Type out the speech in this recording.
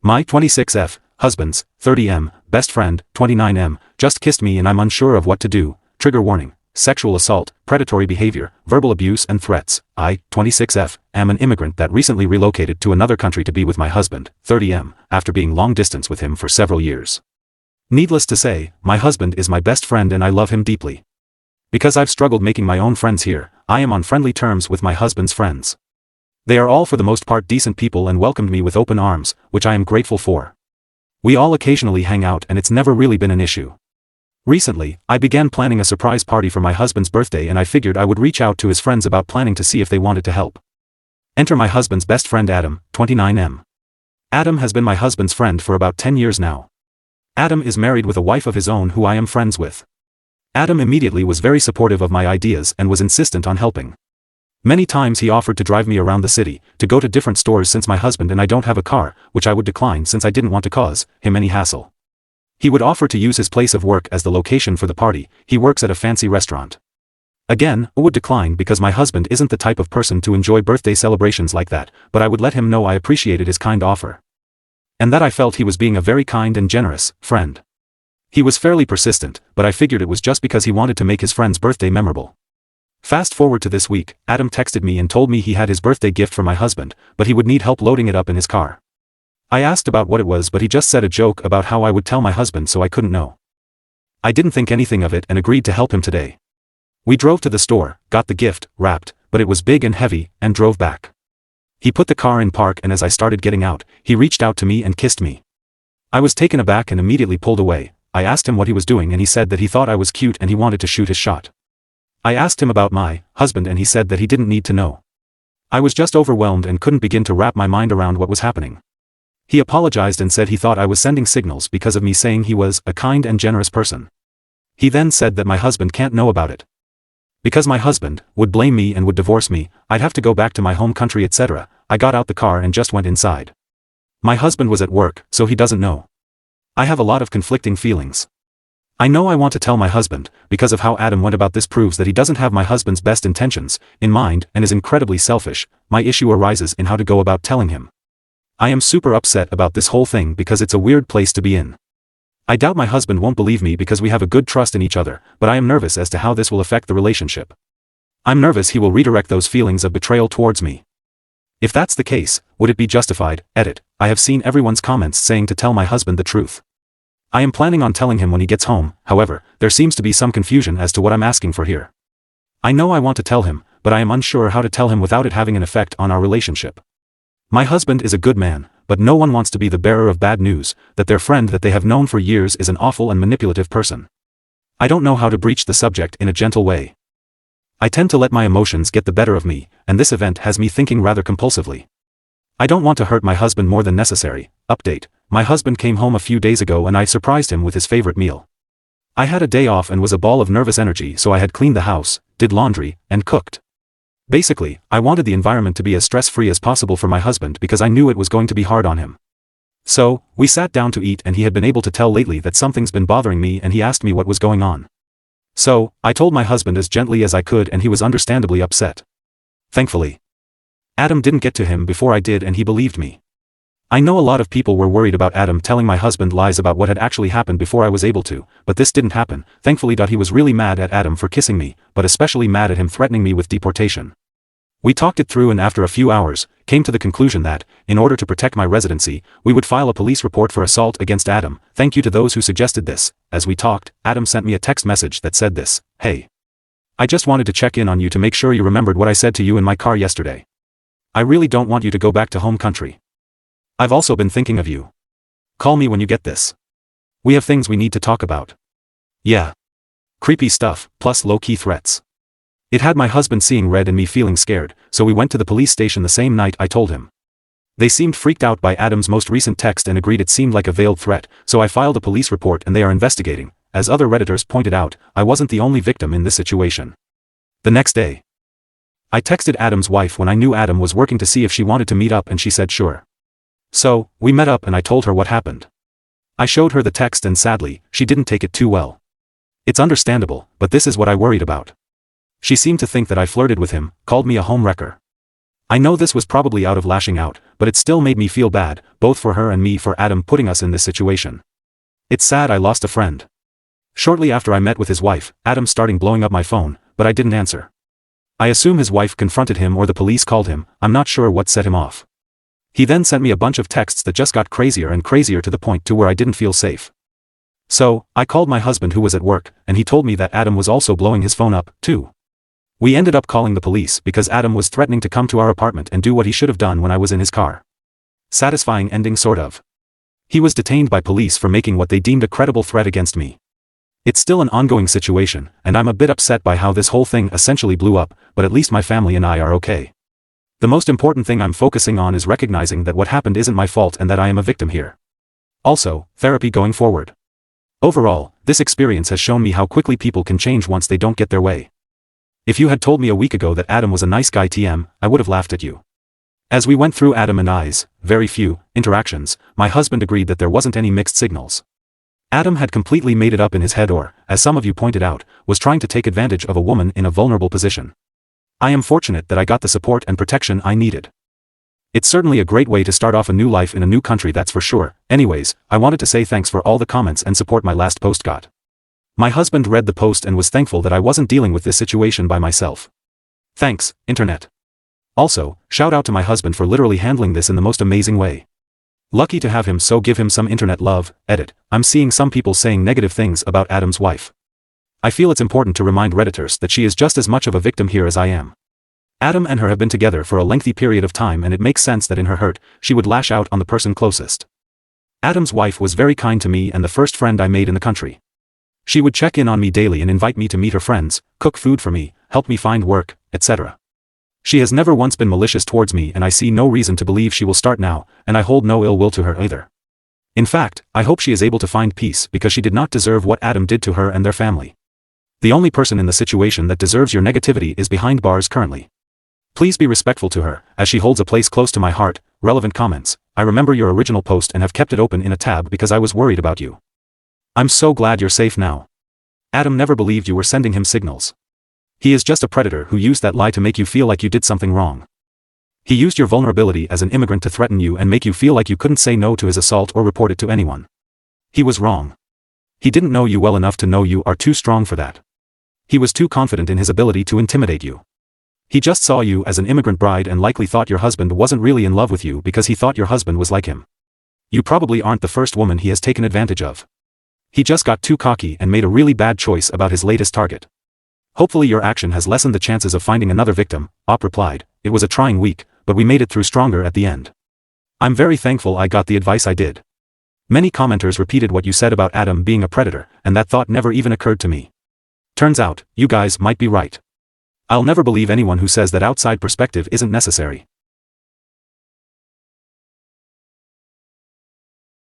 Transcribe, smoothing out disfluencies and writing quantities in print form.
My 26F, husband's, 30M, best friend, 29M, just kissed me and I'm unsure of what to do. Trigger warning. Sexual assault, predatory behavior, verbal abuse and threats. I, 26F, am an immigrant that recently relocated to another country to be with my husband, 30M, after being long distance with him for several years. Needless to say, my husband is my best friend and I love him deeply. Because I've struggled making my own friends here, I am on friendly terms with my husband's friends. They are all for the most part decent people and welcomed me with open arms, which I am grateful for. We all occasionally hang out and it's never really been an issue. Recently, I began planning a surprise party for my husband's birthday and I figured I would reach out to his friends about planning to see if they wanted to help. Enter my husband's best friend Adam, 29M. Adam has been my husband's friend for about 10 years now. Adam is married with a wife of his own who I am friends with. Adam immediately was very supportive of my ideas and was insistent on helping. Many times he offered to drive me around the city, to go to different stores since my husband and I don't have a car, which I would decline since I didn't want to cause him any hassle. He would offer to use his place of work as the location for the party. He works at a fancy restaurant. Again, I would decline because my husband isn't the type of person to enjoy birthday celebrations like that, but I would let him know I appreciated his kind offer. And that I felt he was being a very kind and generous friend. He was fairly persistent, but I figured it was just because he wanted to make his friend's birthday memorable. Fast forward to this week, Adam texted me and told me he had his birthday gift for my husband, but he would need help loading it up in his car. I asked about what it was but he just said a joke about how I would tell my husband so I couldn't know. I didn't think anything of it and agreed to help him today. We drove to the store, got the gift, wrapped, but it was big and heavy, and drove back. He put the car in park and as I started getting out, he reached out to me and kissed me. I was taken aback and immediately pulled away. I asked him what he was doing and he said that he thought I was cute and he wanted to shoot his shot. I asked him about my husband and he said that he didn't need to know. I was just overwhelmed and couldn't begin to wrap my mind around what was happening. He apologized and said he thought I was sending signals because of me saying he was a kind and generous person. He then said that my husband can't know about it. Because my husband would blame me and would divorce me, I'd have to go back to my home country, etc. I got out the car and just went inside. My husband was at work, so he doesn't know. I have a lot of conflicting feelings. I know I want to tell my husband, because of how Adam went about this proves that he doesn't have my husband's best intentions in mind and is incredibly selfish. My issue arises in how to go about telling him. I am super upset about this whole thing because it's a weird place to be in. I doubt my husband won't believe me because we have a good trust in each other, but I am nervous as to how this will affect the relationship. I'm nervous he will redirect those feelings of betrayal towards me. If that's the case, would it be justified? Edit. I have seen everyone's comments saying to tell my husband the truth. I am planning on telling him when he gets home, however, there seems to be some confusion as to what I'm asking for here. I know I want to tell him, but I am unsure how to tell him without it having an effect on our relationship. My husband is a good man, but no one wants to be the bearer of bad news, that their friend that they have known for years is an awful and manipulative person. I don't know how to breach the subject in a gentle way. I tend to let my emotions get the better of me, and this event has me thinking rather compulsively. I don't want to hurt my husband more than necessary. Update. My husband came home a few days ago and I surprised him with his favorite meal. I had a day off and was a ball of nervous energy, so I had cleaned the house, did laundry, and cooked. Basically, I wanted the environment to be as stress-free as possible for my husband because I knew it was going to be hard on him. So, we sat down to eat and he had been able to tell lately that something's been bothering me and he asked me what was going on. So, I told my husband as gently as I could and he was understandably upset. Thankfully, Adam didn't get to him before I did and he believed me. I know a lot of people were worried about Adam telling my husband lies about what had actually happened before I was able to, but this didn't happen. Thankfully. He was really mad at Adam for kissing me, but especially mad at him threatening me with deportation. We talked it through and after a few hours, came to the conclusion that, in order to protect my residency, we would file a police report for assault against Adam. Thank you to those who suggested this. As we talked, Adam sent me a text message that said this: "Hey. I just wanted to check in on you to make sure you remembered what I said to you in my car yesterday. I really don't want you to go back to home country. I've also been thinking of you. Call me when you get this. We have things we need to talk about." Yeah. Creepy stuff, plus low-key threats. It had my husband seeing red and me feeling scared, so we went to the police station the same night I told him. They seemed freaked out by Adam's most recent text and agreed it seemed like a veiled threat, so I filed a police report and they are investigating. As other Redditors pointed out, I wasn't the only victim in this situation. The next day, I texted Adam's wife when I knew Adam was working to see if she wanted to meet up and she said sure. So, we met up and I told her what happened. I showed her the text and sadly, she didn't take it too well. It's understandable, but this is what I worried about. She seemed to think that I flirted with him, called me a homewrecker. I know this was probably out of lashing out, but it still made me feel bad, both for her and me for Adam putting us in this situation. It's sad I lost a friend. Shortly after I met with his wife, Adam started blowing up my phone, but I didn't answer. I assume his wife confronted him or the police called him, I'm not sure what set him off. He then sent me a bunch of texts that just got crazier and crazier to the point to where I didn't feel safe. So, I called my husband who was at work, and he told me that Adam was also blowing his phone up, too. We ended up calling the police because Adam was threatening to come to our apartment and do what he should have done when I was in his car. Satisfying ending sort of. He was detained by police for making what they deemed a credible threat against me. It's still an ongoing situation, and I'm a bit upset by how this whole thing essentially blew up, but at least my family and I are okay. The most important thing I'm focusing on is recognizing that what happened isn't my fault and that I am a victim here. Also, therapy going forward. Overall, this experience has shown me how quickly people can change once they don't get their way. If you had told me a week ago that Adam was a nice guy I would have laughed at you. As we went through Adam and I's, very few, interactions, my husband agreed that there wasn't any mixed signals. Adam had completely made it up in his head or, as some of you pointed out, was trying to take advantage of a woman in a vulnerable position. I am fortunate that I got the support and protection I needed. It's certainly a great way to start off a new life in a new country, that's for sure. Anyways, I wanted to say thanks for all the comments and support my last post got. My husband read the post and was thankful that I wasn't dealing with this situation by myself. Thanks, Internet. Also, shout out to my husband for literally handling this in the most amazing way. Lucky to have him, so give him some internet love. Edit. I'm seeing some people saying negative things about Adam's wife. I feel it's important to remind Redditors that she is just as much of a victim here as I am. Adam and her have been together for a lengthy period of time, and it makes sense that in her hurt, she would lash out on the person closest. Adam's wife was very kind to me and the first friend I made in the country. She would check in on me daily and invite me to meet her friends, cook food for me, help me find work, etc. She has never once been malicious towards me, and I see no reason to believe she will start now, and I hold no ill will to her either. In fact, I hope she is able to find peace because she did not deserve what Adam did to her and their family. The only person in the situation that deserves your negativity is behind bars currently. Please be respectful to her, as she holds a place close to my heart. Relevant comments. I remember your original post and have kept it open in a tab because I was worried about you. I'm so glad you're safe now. Adam never believed you were sending him signals. He is just a predator who used that lie to make you feel like you did something wrong. He used your vulnerability as an immigrant to threaten you and make you feel like you couldn't say no to his assault or report it to anyone. He was wrong. He didn't know you well enough to know you are too strong for that. He was too confident in his ability to intimidate you. He just saw you as an immigrant bride and likely thought your husband wasn't really in love with you because he thought your husband was like him. You probably aren't the first woman he has taken advantage of. He just got too cocky and made a really bad choice about his latest target. Hopefully your action has lessened the chances of finding another victim. Op replied, it was a trying week, but we made it through stronger at the end. I'm very thankful I got the advice I did. Many commenters repeated what you said about Adam being a predator, and that thought never even occurred to me. Turns out, you guys might be right. I'll never believe anyone who says that outside perspective isn't necessary.